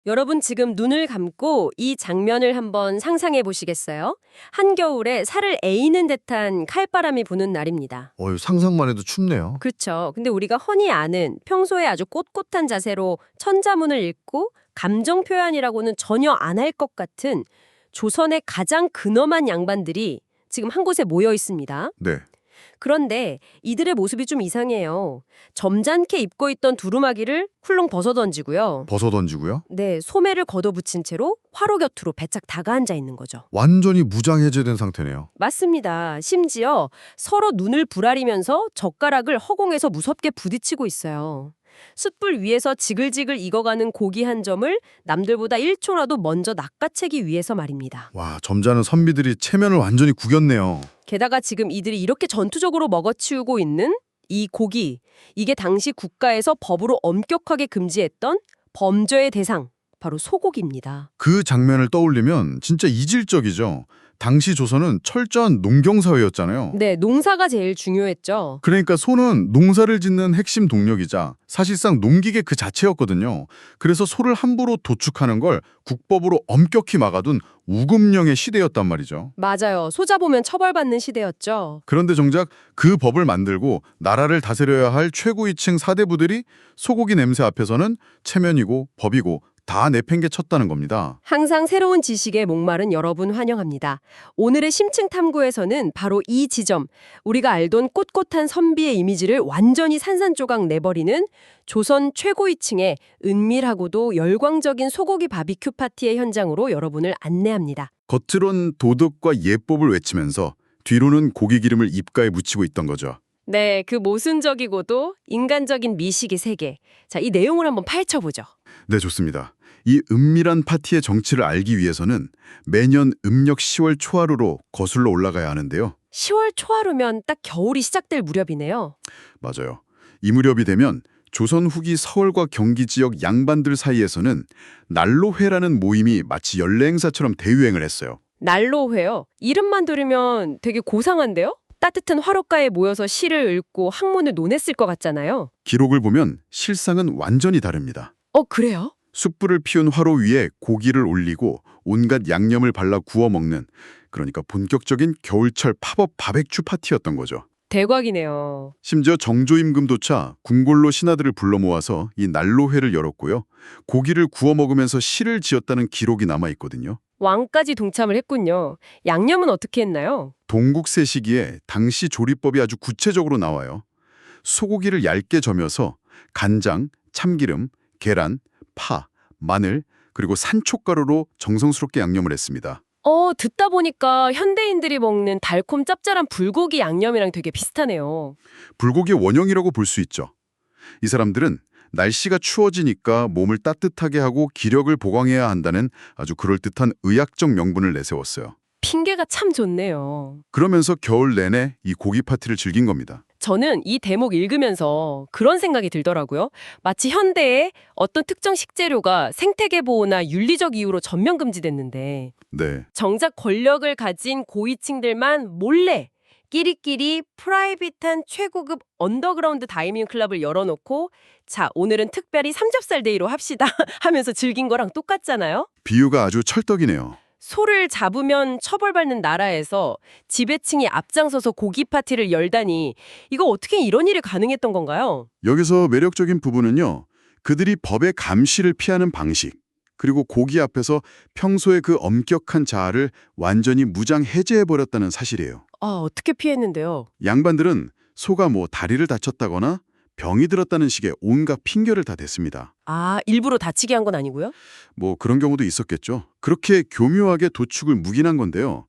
여러분 지금 눈을 감고 이 장면을 한번 상상해 보시겠어요? 한겨울에 살을 에이는 듯한 칼바람이 부는 날입니다. 상상만 해도 춥네요. 그렇죠. 근데 우리가 흔히 아는 평소에 아주 꼿꼿한 자세로 천자문을 읽고 감정 표현이라고는 전혀 안 할 것 같은 조선의 가장 근엄한 양반들이 지금 한 곳에 모여 있습니다. 네. 그런데 이들의 모습이 좀 이상해요. 점잖게 입고 있던 두루마기를 훌렁 벗어던지고요. 벗어던지고요. 네, 소매를 걷어붙인 채로 화로 곁으로 배짝 다가앉아 있는 거죠. 완전히 무장해제된 상태네요. 맞습니다. 심지어 서로 눈을 부라리면서 젓가락을 허공에서 무섭게 부딪히고 있어요. 숯불 위에서 지글지글 익어가는 고기 한 점을 남들보다 1초라도 먼저 낚아채기 위해서 말입니다. 와, 점잖은 선비들이 체면을 완전히 구겼네요. 게다가 지금 이들이 이렇게 전투적으로 먹어치우고 있는 이 고기, 이게 당시 국가에서 법으로 엄격하게 금지했던 범죄의 대상, 바로 소고기입니다. 그 장면을 떠올리면 진짜 이질적이죠. 당시 조선은 철저한 농경사회였잖아요. 네, 농사가 제일 중요했죠. 그러니까 소는 농사를 짓는 핵심 동력이자 사실상 농기계 그 자체였거든요. 그래서 소를 함부로 도축하는 걸 국법으로 엄격히 막아둔 우금령의 시대였단 말이죠. 맞아요. 소자 보면 처벌받는 시대였죠. 그런데 정작 그 법을 만들고 나라를 다스려야 할 최고위층 사대부들이 소고기 냄새 앞에서는 체면이고 법이고 다 내팽개쳤다는 겁니다. 항상 새로운 지식에 목마른 여러분 환영합니다. 오늘의 심층 탐구에서는 바로 이 지점, 우리가 알던 꼿꼿한 선비의 이미지를 완전히 산산조각 내버리는 조선 최고위층의 은밀하고도 열광적인 소고기 바비큐 파티의 현장으로 여러분을 안내합니다. 겉으론 도덕과 예법을 외치면서 뒤로는 고기 기름을 입가에 묻히고 있던 거죠. 네, 그 모순적이고도 인간적인 미식의 세계. 자, 이 내용을 한번 파헤쳐보죠. 네, 좋습니다. 이 은밀한 파티의 정치를 알기 위해서는 매년 음력 10월 초하루로 거슬러 올라가야 하는데요. 10월 초하루면 딱 겨울이 시작될 무렵이네요. 맞아요. 이 무렵이 되면 조선 후기 서울과 경기 지역 양반들 사이에서는 난로회라는 모임이 마치 연례 행사처럼 대유행을 했어요. 난로회요? 이름만 들으면 되게 고상한데요? 따뜻한 화롯가에 모여서 시를 읽고 학문을 논했을 것 같잖아요. 기록을 보면 실상은 완전히 다릅니다. 그래요? 숯불을 피운 화로 위에 고기를 올리고 온갖 양념을 발라 구워 먹는, 그러니까 본격적인 겨울철 팝업 바베큐 파티였던 거죠. 대박이네요. 심지어 정조임금조차 궁궐로 신하들을 불러 모아서 이 난로회를 열었고요. 고기를 구워 먹으면서 시를 지었다는 기록이 남아 있거든요. 왕까지 동참을 했군요. 양념은 어떻게 했나요? 동국세 시기에 당시 조리법이 아주 구체적으로 나와요. 소고기를 얇게 저며서 간장, 참기름, 계란, 파, 마늘, 그리고 산초가루로 정성스럽게 양념을 했습니다. 듣다 보니까 현대인들이 먹는 달콤 짭짤한 불고기 양념이랑 되게 비슷하네요. 불고기의 원형이라고 볼 수 있죠. 이 사람들은 날씨가 추워지니까 몸을 따뜻하게 하고 기력을 보강해야 한다는 아주 그럴듯한 의학적 명분을 내세웠어요. 핑계가 참 좋네요. 그러면서 겨울 내내 이 고기 파티를 즐긴 겁니다. 저는 이 대목 읽으면서 그런 생각이 들더라고요. 마치 현대의 어떤 특정 식재료가 생태계 보호나 윤리적 이유로 전면 금지됐는데 네, 정작 권력을 가진 고위층들만 몰래 끼리끼리 프라이빗한 최고급 언더그라운드 다이닝 클럽을 열어놓고 자, 오늘은 특별히 삼겹살 데이로 합시다 하면서 즐긴 거랑 똑같잖아요. 비유가 아주 찰떡이네요. 소를 잡으면 처벌받는 나라에서 지배층이 앞장서서 고기 파티를 열다니 이거 어떻게 이런 일이 가능했던 건가요? 여기서 매력적인 부분은요. 그들이 법의 감시를 피하는 방식, 그리고 고기 앞에서 평소의 그 엄격한 자아를 완전히 무장 해제해버렸다는 사실이에요. 어떻게 피했는데요? 양반들은 소가 다리를 다쳤다거나 병이 들었다는 식의 온갖 핑계를 다 댔습니다. 일부러 다치게 한 건 아니고요? 그런 경우도 있었겠죠. 그렇게 교묘하게 도축을 묵인한 건데요.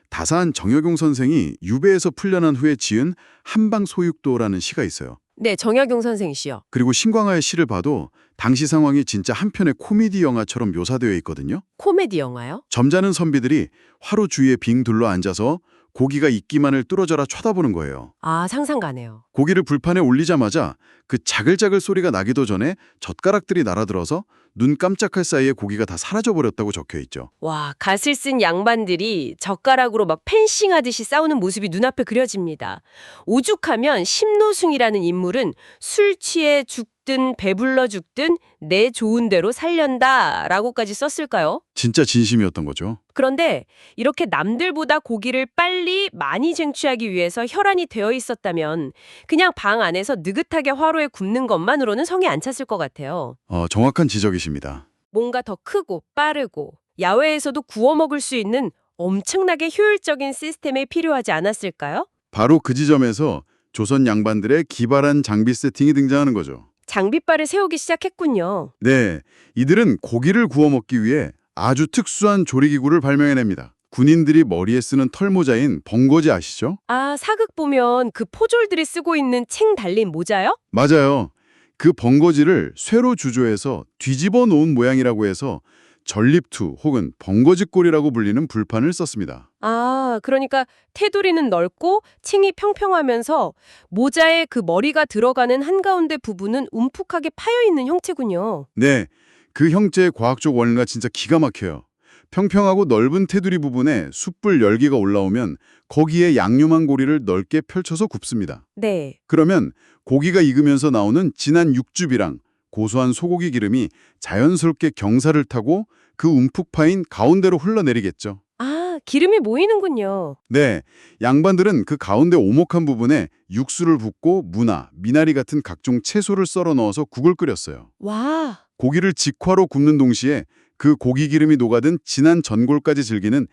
다사한 정여경 선생이 유배에서 풀려난 후에 지은 한방소육도라는 시가 있어요. 네, 정약용 선생이시요. 그리고 신광하의 시를 봐도 당시 상황이 진짜 한 편의 코미디 영화처럼 묘사되어 있거든요. 코미디 영화요? 점잖은 선비들이 화로 주위에 빙 둘러 앉아서 고기가 익기만을 뚫어져라 쳐다보는 거예요. 상상 가네요. 고기를 불판에 올리자마자 그 자글자글 소리가 나기도 전에 젓가락들이 날아들어서 눈 깜짝할 사이에 고기가 다 사라져버렸다고 적혀있죠. 와, 갓을 쓴 양반들이 젓가락으로 막 펜싱하듯이 싸우는 모습이 눈앞에 그려집니다. 오죽하면 심노승이라는 인물은 술 취해 죽 죽든 배불러 죽든 내 좋은 대로 살련다 라고까지 썼을까요? 진짜 진심이었던 거죠. 그런데 이렇게 남들보다 고기를 빨리 많이 쟁취하기 위해서 혈안이 되어 있었다면 그냥 방 안에서 느긋하게 화로에 굽는 것만으로는 성에 안 찼을 것 같아요. 정확한 지적이십니다. 뭔가 더 크고 빠르고 야외에서도 구워 먹을 수 있는 엄청나게 효율적인 시스템이 필요하지 않았을까요? 바로 그 지점에서 조선 양반들의 기발한 장비 세팅이 등장하는 거죠. 장비빨을 세우기 시작했군요. 네, 이들은 고기를 구워 먹기 위해 아주 특수한 조리기구를 발명해냅니다. 군인들이 머리에 쓰는 털모자인 벙거지 아시죠? 아, 사극 보면 그 포졸들이 쓰고 있는 챙 달린 모자요? 맞아요. 그 벙거지를 쇠로 주조해서 뒤집어 놓은 모양이라고 해서 전립투 혹은 벙거지꼴이라고 불리는 불판을 썼습니다. 아, 그러니까 테두리는 넓고 층이 평평하면서 모자에 그 머리가 들어가는 한가운데 부분은 움푹하게 파여있는 형태군요. 네, 그 형체의 과학적 원리가 진짜 기가 막혀요. 평평하고 넓은 테두리 부분에 숯불 열기가 올라오면 거기에 양념한 고리를 넓게 펼쳐서 굽습니다. 네. 그러면 고기가 익으면서 나오는 진한 육즙이랑 고소한 소고기 기름이 자연스럽게 경사를 타고 그 움푹 파인 가운데로 흘러내리겠죠. 아, 기름이 모이는군요. 네, 양반들은 그 가운데 오목한 부분에 육수를 붓고 무나, 미나리 같은 각종 채소를 썰어 넣어서 국을 끓였어요. 와, 고기를 직화로 굽는 동시에 그 고기 기름이 녹아든 진한 전골까지 즐기는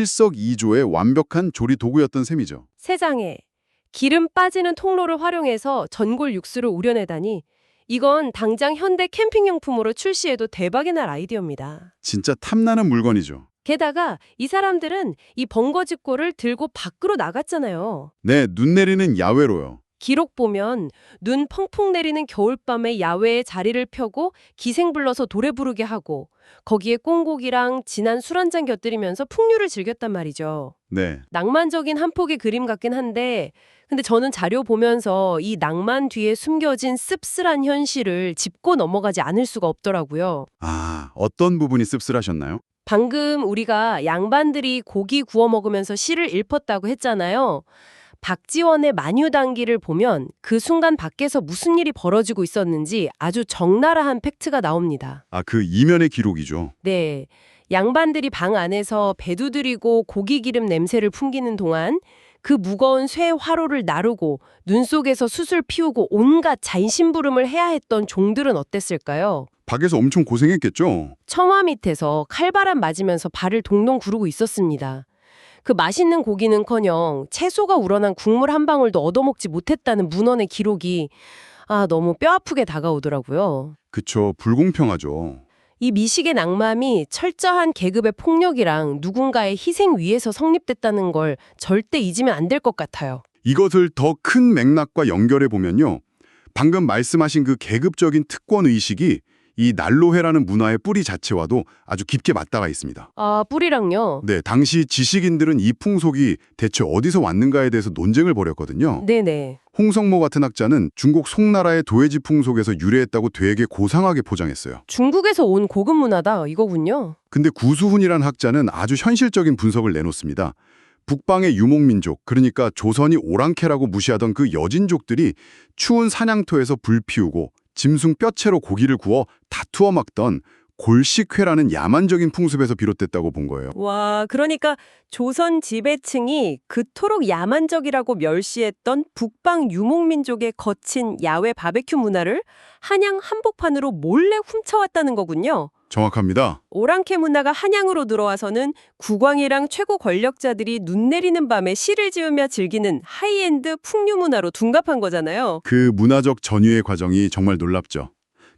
일석이조의 완벽한 조리 도구였던 셈이죠. 세상에. 기름 빠지는 통로를 활용해서 전골 육수를 우려내다니 이건 당장 현대 캠핑용품으로 출시해도 대박이 날 아이디어입니다. 진짜 탐나는 물건이죠. 게다가 이 사람들은 이 벙거지꼴을 들고 밖으로 나갔잖아요. 네, 눈 내리는 야외로요. 기록 보면 눈 펑펑 내리는 겨울밤에 야외에 자리를 펴고 기생 불러서 노래 부르게 하고 거기에 꽁고기랑 진한 술 한 잔 곁들이면서 풍류를 즐겼단 말이죠. 네, 낭만적인 한 폭의 그림 같긴 한데 근데 저는 자료 보면서 이 낭만 뒤에 숨겨진 씁쓸한 현실을 짚고 넘어가지 않을 수가 없더라고요. 어떤 부분이 씁쓸하셨나요? 방금 우리가 양반들이 고기 구워 먹으면서 시를 읊었다고 했잖아요. 박지원의 만유단기를 보면 그 순간 밖에서 무슨 일이 벌어지고 있었는지 아주 적나라한 팩트가 나옵니다. 그 이면의 기록이죠. 네, 양반들이 방 안에서 배 두드리고 고기 기름 냄새를 풍기는 동안 그 무거운 쇠 화로를 나르고 눈 속에서 숯을 피우고 온갖 잔심부름을 해야 했던 종들은 어땠을까요? 밖에서 엄청 고생했겠죠? 처마 밑에서 칼바람 맞으면서 발을 동동 구르고 있었습니다. 그 맛있는 고기는커녕 채소가 우러난 국물 한 방울도 얻어먹지 못했다는 문헌의 기록이 너무 뼈아프게 다가오더라고요. 그쵸, 불공평하죠. 이 미식의 낭만이 철저한 계급의 폭력이랑 누군가의 희생 위에서 성립됐다는 걸 절대 잊으면 안 될 것 같아요. 이것을 더 큰 맥락과 연결해 보면요. 방금 말씀하신 그 계급적인 특권 의식이 이 난로회라는 문화의 뿌리 자체와도 아주 깊게 맞닿아 있습니다. 아, 뿌리랑요? 네, 당시 지식인들은 이 풍속이 대체 어디서 왔는가에 대해서 논쟁을 벌였거든요. 네네. 홍성모 같은 학자는 중국 송나라의 도회지 풍속에서 유래했다고 되게 고상하게 포장했어요. 중국에서 온 고급 문화다 이거군요. 근데 구수훈이란 학자는 아주 현실적인 분석을 내놓습니다. 북방의 유목민족, 그러니까 조선이 오랑캐라고 무시하던 그 여진족들이 추운 사냥터에서 불 피우고 짐승 뼈채로 고기를 구워 다투어 먹던 골식회라는 야만적인 풍습에서 비롯됐다고 본 거예요. 와, 그러니까 조선 지배층이 그토록 야만적이라고 멸시했던 북방 유목민족의 거친 야외 바베큐 문화를 한양 한복판으로 몰래 훔쳐왔다는 거군요. 정확합니다. 오랑캐 문화가 한양으로 들어와서는 국왕이랑 최고 권력자들이 눈 내리는 밤에 시를 지으며 즐기는 하이엔드 풍류 문화로 둔갑한 거잖아요. 그 문화적 전유의 과정이 정말 놀랍죠.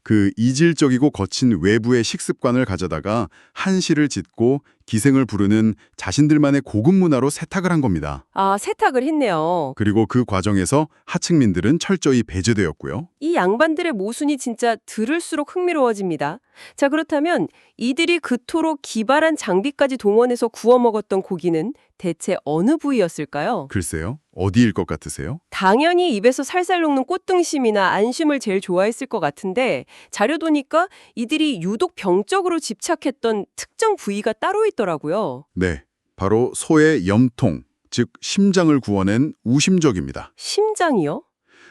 그 이질적이고 거친 외부의 식습관을 가져다가 한시를 짓고 기생을 부르는 자신들만의 고급 문화로 세탁을 한 겁니다. 아, 세탁을 했네요. 그리고 그 과정에서 하층민들은 철저히 배제되었고요. 이 양반들의 모순이 진짜 들을수록 흥미로워집니다. 자, 그렇다면 이들이 그토록 기발한 장비까지 동원해서 구워 먹었던 고기는 대체 어느 부위였을까요? 글쎄요. 어디일 것 같으세요? 당연히 입에서 살살 녹는 꽃등심이나 안심을 제일 좋아했을 것 같은데 자료 보니까 이들이 유독 병적으로 집착했던 특정 부위가 따로 있더라고요. 네. 바로 소의 염통, 즉 심장을 구워낸 우심적입니다. 심장이요?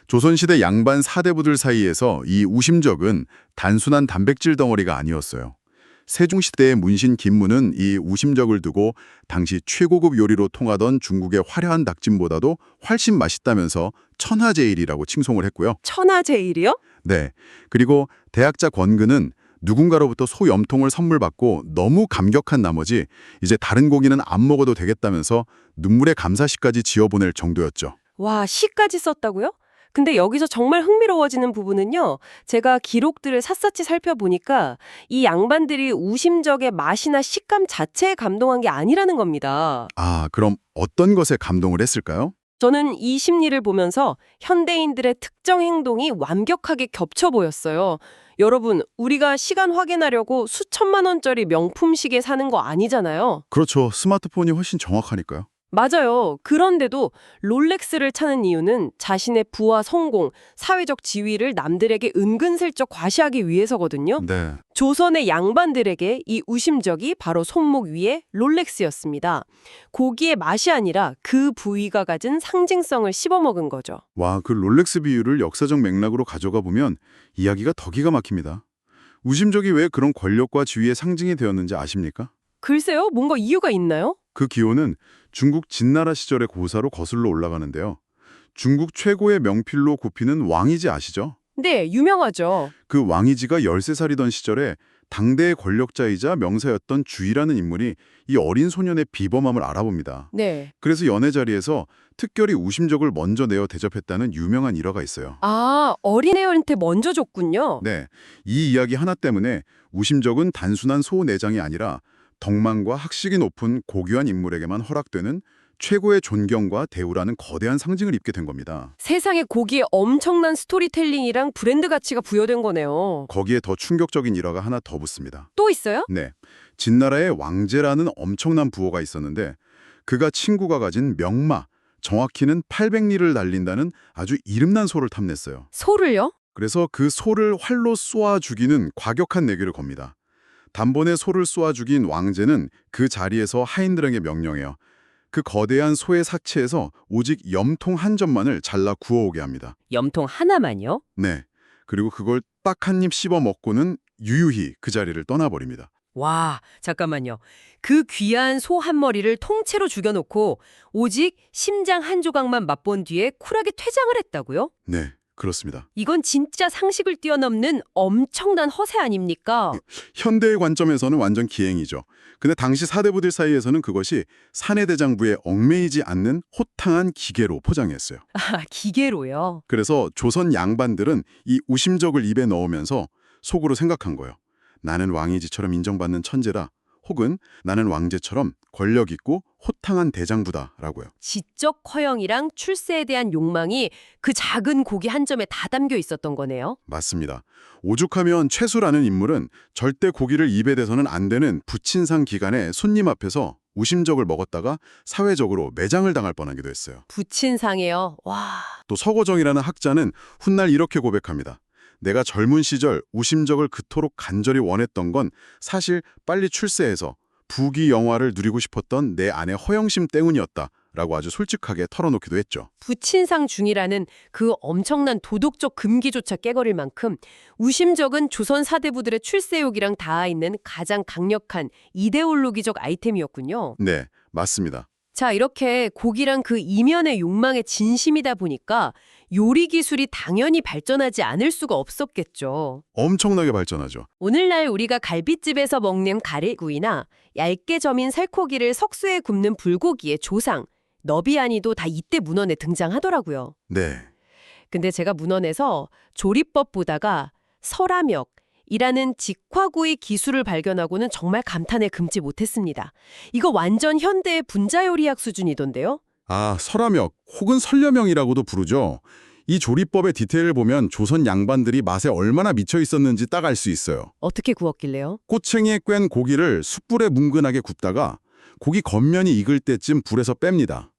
조선시대 양반 사대부들 사이에서 이 우심적은 단순한 단백질 덩어리가 아니었어요. 세종시대의 문신 김문은 이 우심적을 두고 당시 최고급 요리로 통하던 중국의 화려한 닭찜보다도 훨씬 맛있다면서 천하제일이라고 칭송을 했고요. 천하제일이요? 네. 그리고 대학자 권근은 누군가로부터 소염통을 선물 받고 너무 감격한 나머지 이제 다른 고기는 안 먹어도 되겠다면서 눈물의 감사시까지 지어보낼 정도였죠. 와, 시까지 썼다고요? 근데 여기서 정말 흥미로워지는 부분은요. 제가 기록들을 샅샅이 살펴보니까 이 양반들이 우심적의 맛이나 식감 자체에 감동한 게 아니라는 겁니다. 아, 그럼 어떤 것에 감동을 했을까요? 저는 이 심리를 보면서 현대인들의 특정 행동이 완벽하게 겹쳐 보였어요. 여러분, 우리가 시간 확인하려고 수천만 원짜리 명품 시계 사는 거 아니잖아요. 그렇죠. 스마트폰이 훨씬 정확하니까요. 맞아요. 그런데도 롤렉스를 찾는 이유는 자신의 부와 성공, 사회적 지위를 남들에게 은근슬쩍 과시하기 위해서거든요. 네. 조선의 양반들에게 이 우심적이 바로 손목 위에 롤렉스였습니다. 고기의 맛이 아니라 그 부위가 가진 상징성을 씹어먹은 거죠. 와, 그 롤렉스 비유를 역사적 맥락으로 가져가 보면 이야기가 더 기가 막힙니다. 우심적이 왜 그런 권력과 지위의 상징이 되었는지 아십니까? 글쎄요, 뭔가 이유가 있나요? 그 기원은 중국 진나라 시절의 고사로 거슬러 올라가는데요. 중국 최고의 명필로 꼽히는 왕이지 아시죠? 네, 유명하죠. 그 왕이지가 13살이던 시절에 당대의 권력자이자 명사였던 주이라는 인물이 이 어린 소년의 비범함을 알아봅니다. 네. 그래서 연애 자리에서 특별히 우심적을 먼저 내어 대접했다는 유명한 일화가 있어요. 아, 어린애한테 먼저 줬군요. 네, 이 이야기 하나 때문에 우심적은 단순한 소내장이 아니라 덕망과 학식이 높은 고귀한 인물에게만 허락되는 최고의 존경과 대우라는 거대한 상징을 입게 된 겁니다. 세상에 고기에 엄청난 스토리텔링이랑 브랜드 가치가 부여된 거네요. 거기에 더 충격적인 일화가 하나 더 붙습니다. 또 있어요? 네, 진나라에 왕제라는 엄청난 부호가 있었는데 그가 친구가 가진 명마, 정확히는 800리를 날린다는 아주 이름난 소를 탐냈어요. 소를요? 그래서 그 소를 활로 쏘아 죽이는 과격한 내기를 겁니다. 단번에 소를 쏘아 죽인 왕제는 그 자리에서 하인들에게 명령해요. 그 거대한 소의 사체에서 오직 염통 한 점만을 잘라 구워오게 합니다. 염통 하나만요? 네. 그리고 그걸 딱 한 입 씹어 먹고는 유유히 그 자리를 떠나버립니다. 와, 잠깐만요. 그 귀한 소 한 머리를 통째로 죽여놓고 오직 심장 한 조각만 맛본 뒤에 쿨하게 퇴장을 했다고요? 네, 그렇습니다. 이건 진짜 상식을 뛰어넘는 엄청난 허세 아닙니까? 현대의 관점에서는 완전 기행이죠. 근데 당시 사대부들 사이에서는 그것이 사내대장부에 얽매이지 않는 호탕한 기계로 포장했어요. 아, 기계로요. 그래서 조선 양반들은 이 우심적을 입에 넣으면서 속으로 생각한 거예요. 나는 왕이지처럼 인정받는 천재라, 혹은 나는 왕제처럼 권력 있고 호탕한 대장부다라고요. 지적 허영이랑 출세에 대한 욕망이 그 작은 고기 한 점에 다 담겨 있었던 거네요. 맞습니다. 오죽하면 최수라는 인물은 절대 고기를 입에 대서는 안 되는 부친상 기간에 손님 앞에서 우심적을 먹었다가 사회적으로 매장을 당할 뻔하기도 했어요. 부친상이요. 와. 또 서고정이라는 학자는 훗날 이렇게 고백합니다. 내가 젊은 시절 우심적을 그토록 간절히 원했던 건 사실 빨리 출세해서 부귀 영화를 누리고 싶었던 내 안의 허영심 때문이었다 라고 아주 솔직하게 털어놓기도 했죠. 부친상 중이라는 그 엄청난 도덕적 금기조차 깨버릴 만큼 우심적은 조선 사대부들의 출세욕이랑 닿아있는 가장 강력한 이데올로기적 아이템이었군요. 네, 맞습니다. 자, 이렇게 고기랑 그 이면의 욕망에 진심이다 보니까 요리 기술이 당연히 발전하지 않을 수가 없었겠죠. 엄청나게 발전하죠. 오늘날 우리가 갈빗집에서 먹는 가래구이나 얇게 점인 살코기를 석쇠에 굽는 불고기의 조상, 너비아니도 다 이때 문헌에 등장하더라고요. 네, 근데 제가 문헌에서 조리법 보다가 설화멱이라는 직화구이 기술을 발견하고는 정말 감탄에 금치 못했습니다. 이거 완전 현대의 분자요리학 수준이던데요? 아, 설화멱 혹은 설려명이라고도 부르죠. 이 조리법의 디테일을 보면 조선 양반들이 맛에 얼마나 미쳐 있었는지 딱 알 수 있어요. 어떻게 구웠길래요? 꼬챙이에 꿰는 고기를 숯불에 뭉근하게 굽다가 고기 겉면이 익을 때쯤 불에서 뺍니다.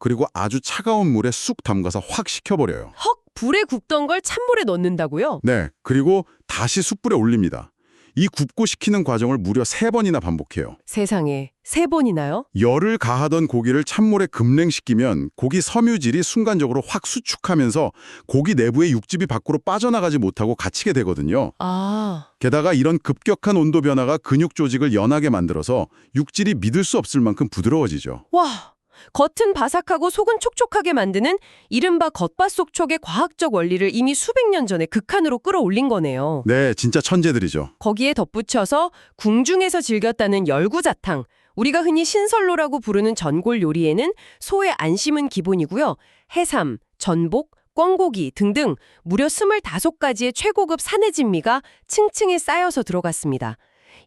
그리고 아주 차가운 물에 쑥 담가서 확 식혀버려요. 헉! 불에 굽던 걸 찬물에 넣는다고요? 네, 그리고 다시 숯불에 올립니다. 이 굽고 식히는 과정을 무려 3번이나 반복해요. 세상에, 3번이나요? 열을 가하던 고기를 찬물에 급냉시키면 고기 섬유질이 순간적으로 확 수축하면서 고기 내부의 육즙이 밖으로 빠져나가지 못하고 갇히게 되거든요. 아, 게다가 이런 급격한 온도 변화가 근육 조직을 연하게 만들어서 육질이 믿을 수 없을 만큼 부드러워지죠. 와, 겉은 바삭하고 속은 촉촉하게 만드는 이른바 겉바속촉의 과학적 원리를 이미 수백 년 전에 극한으로 끌어올린 거네요. 네, 진짜 천재들이죠. 거기에 덧붙여서 궁중에서 즐겼다는 열구자탕, 우리가 흔히 신설로라고 부르는 전골 요리에는 소의 안심은 기본이고요. 해삼, 전복, 꿩고기 등등 무려 25가지의 최고급 산해진미가 층층이 쌓여서 들어갔습니다.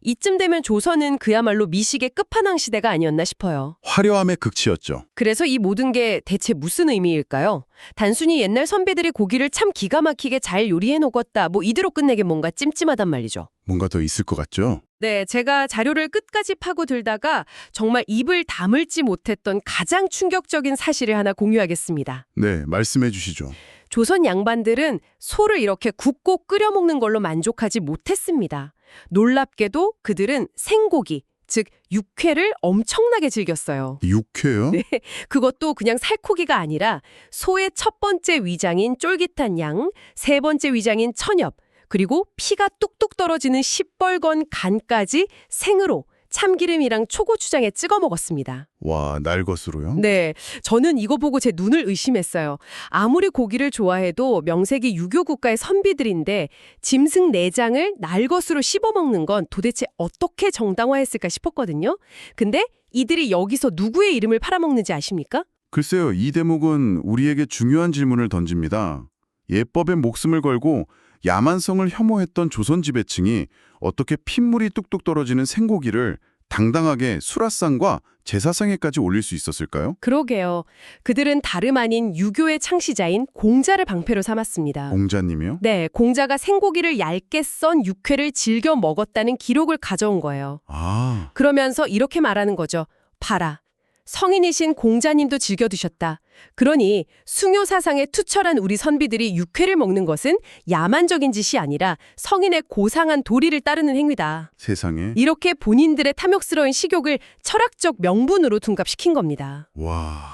이쯤 되면 조선은 그야말로 미식의 끝판왕 시대가 아니었나 싶어요. 화려함의 극치였죠. 그래서 이 모든 게 대체 무슨 의미일까요? 단순히 옛날 선배들이 고기를 참 기가 막히게 잘 요리해 놓았다, 뭐 이대로 끝내긴 뭔가 찜찜하단 말이죠. 뭔가 더 있을 것 같죠? 네, 제가 자료를 끝까지 파고들다가 정말 입을 다물지 못했던 가장 충격적인 사실을 하나 공유하겠습니다. 네, 말씀해 주시죠. 조선 양반들은 소를 이렇게 굽고 끓여 먹는 걸로 만족하지 못했습니다. 놀랍게도 그들은 생고기, 즉 육회를 엄청나게 즐겼어요. 육회요? 네, 그것도 그냥 살코기가 아니라 소의 첫 번째 위장인 쫄깃한 양, 세 번째 위장인 천엽, 그리고 피가 뚝뚝 떨어지는 시뻘건 간까지 생으로 참기름이랑 초고추장에 찍어 먹었습니다. 와, 날것으로요? 네, 저는 이거 보고 제 눈을 의심했어요. 아무리 고기를 좋아해도 명색이 유교 국가의 선비들인데 짐승 내장을 날것으로 씹어먹는 건 도대체 어떻게 정당화했을까 싶었거든요. 근데 이들이 여기서 누구의 이름을 팔아먹는지 아십니까? 글쎄요, 이 대목은 우리에게 중요한 질문을 던집니다. 예법에 목숨을 걸고 야만성을 혐오했던 조선 지배층이 어떻게 핏물이 뚝뚝 떨어지는 생고기를 당당하게 수라상과 제사상에까지 올릴 수 있었을까요? 그러게요. 그들은 다름 아닌 유교의 창시자인 공자를 방패로 삼았습니다. 공자님이요? 네, 공자가 생고기를 얇게 썬 육회를 즐겨 먹었다는 기록을 가져온 거예요. 아, 그러면서 이렇게 말하는 거죠. 봐라. 성인이신 공자님도 즐겨 드셨다. 그러니 숭요 사상에 투철한 우리 선비들이 육회를 먹는 것은 야만적인 짓이 아니라 성인의 고상한 도리를 따르는 행위다. 세상에. 이렇게 본인들의 탐욕스러운 식욕을 철학적 명분으로 둔갑시킨 겁니다. 와,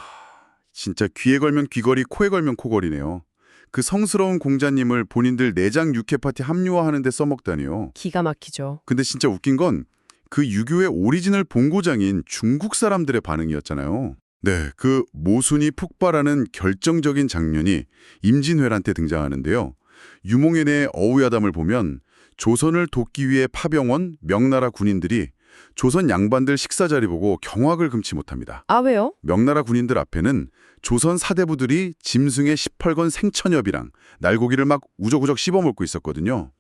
진짜 귀에 걸면 귀걸이, 코에 걸면 코걸이네요. 그 성스러운 공자님을 본인들 내장 육회 파티 합류화하는 데 써먹다니요. 기가 막히죠. 근데 진짜 웃긴 건 그 유교의 오리지널 본고장인 중국 사람들의 반응이었잖아요. 네, 그 모순이 폭발하는 결정적인 장면이 임진왜란 때 등장하는데요. 유몽현의 어우야담을 보면 조선을 돕기 위해 파병원 명나라 군인들이 조선 양반들 식사 자리 보고 경악을 금치 못합니다. 아, 왜요? 명나라 군인들 앞에는 조선 사대부들이 짐승의 시펄건 생천엽이랑 날고기를 막 우적우적 씹어먹고 있었거든요.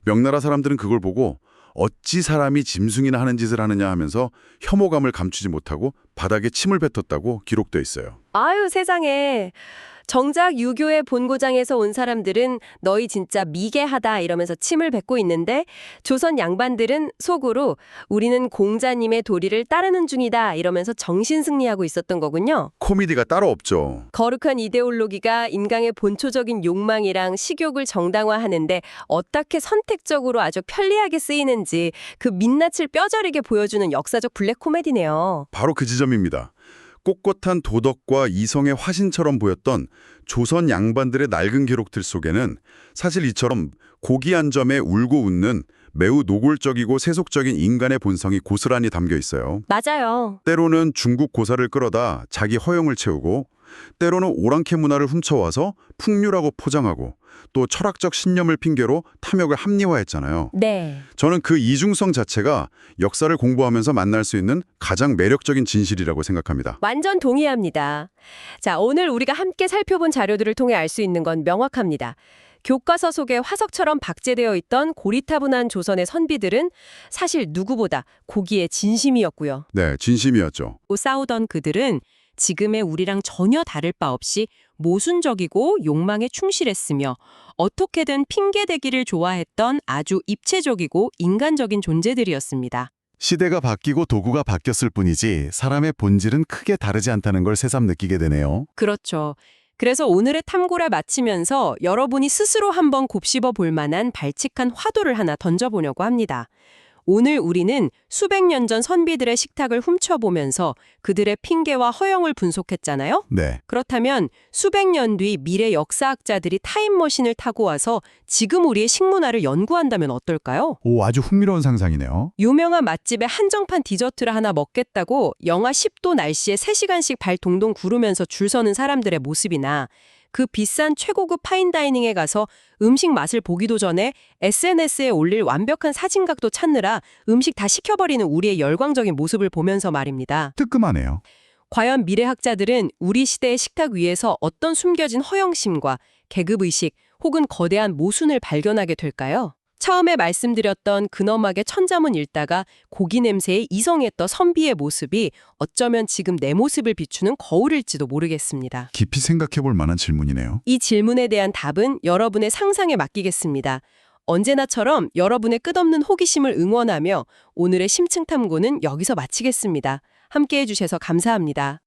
명나라 사람들은 그걸 보고 어찌 사람이 짐승이나 하는 짓을 하느냐 하면서 혐오감을 감추지 못하고 바닥에 침을 뱉었다고 기록돼 있어요. 아유, 세상에. 정작 유교의 본고장에서 온 사람들은 너희 진짜 미개하다 이러면서 침을 뱉고 있는데 조선 양반들은 속으로 우리는 공자님의 도리를 따르는 중이다 이러면서 정신승리하고 있었던 거군요. 코미디가 따로 없죠. 거룩한 이데올로기가 인간의 본초적인 욕망이랑 식욕을 정당화하는데 어떻게 선택적으로 아주 편리하게 쓰이는지 그 민낯을 뼈저리게 보여주는 역사적 블랙 코미디네요. 바로 그 지점입니다. 꼿꼿한 도덕과 이성의 화신처럼 보였던 조선 양반들의 낡은 기록들 속에는 사실 이처럼 고기 한 점에 울고 웃는 매우 노골적이고 세속적인 인간의 본성이 고스란히 담겨 있어요. 맞아요. 때로는 중국 고사를 끌어다 자기 허영을 채우고 때로는 오랑캐 문화를 훔쳐와서 풍류라고 포장하고 또 철학적 신념을 핑계로 탐욕을 합리화했잖아요. 네. 저는 그 이중성 자체가 역사를 공부하면서 만날 수 있는 가장 매력적인 진실이라고 생각합니다. 완전 동의합니다. 자, 오늘 우리가 함께 살펴본 자료들을 통해 알 수 있는 건 명확합니다. 교과서 속에 화석처럼 박제되어 있던 고리타분한 조선의 선비들은 사실 누구보다 고기에 진심이었고요. 네, 진심이었죠. 싸우던 그들은 지금의 우리랑 전혀 다를 바 없이 모순적이고 욕망에 충실했으며 어떻게든 핑계대기를 좋아했던 아주 입체적이고 인간적인 존재들이었습니다. 시대가 바뀌고 도구가 바뀌었을 뿐이지 사람의 본질은 크게 다르지 않다는 걸 새삼 느끼게 되네요. 그렇죠. 그래서 오늘의 탐구를 마치면서 여러분이 스스로 한번 곱씹어 볼 만한 발칙한 화두를 하나 던져보려고 합니다. 오늘 우리는 수백 년 전 선비들의 식탁을 훔쳐보면서 그들의 핑계와 허영을 분석했잖아요? 네. 그렇다면 수백 년 뒤 미래 역사학자들이 타임머신을 타고 와서 지금 우리의 식문화를 연구한다면 어떨까요? 오, 아주 흥미로운 상상이네요. 유명한 맛집에 한정판 디저트를 하나 먹겠다고 영하 10도 날씨에 3시간씩 발 동동 구르면서 줄 서는 사람들의 모습이나 그 비싼 최고급 파인다이닝에 가서 음식 맛을 보기도 전에 SNS에 올릴 완벽한 사진각도 찾느라 음식 다 시켜버리는 우리의 열광적인 모습을 보면서 말입니다. 뜨끔하네요. 과연 미래학자들은 우리 시대의 식탁 위에서 어떤 숨겨진 허영심과 계급의식 혹은 거대한 모순을 발견하게 될까요? 처음에 말씀드렸던 근엄하게 천자문 읽다가 고기 냄새에 이성했던 선비의 모습이 어쩌면 지금 내 모습을 비추는 거울일지도 모르겠습니다. 깊이 생각해 볼 만한 질문이네요. 이 질문에 대한 답은 여러분의 상상에 맡기겠습니다. 언제나처럼 여러분의 끝없는 호기심을 응원하며 오늘의 심층 탐구는 여기서 마치겠습니다. 함께해 주셔서 감사합니다.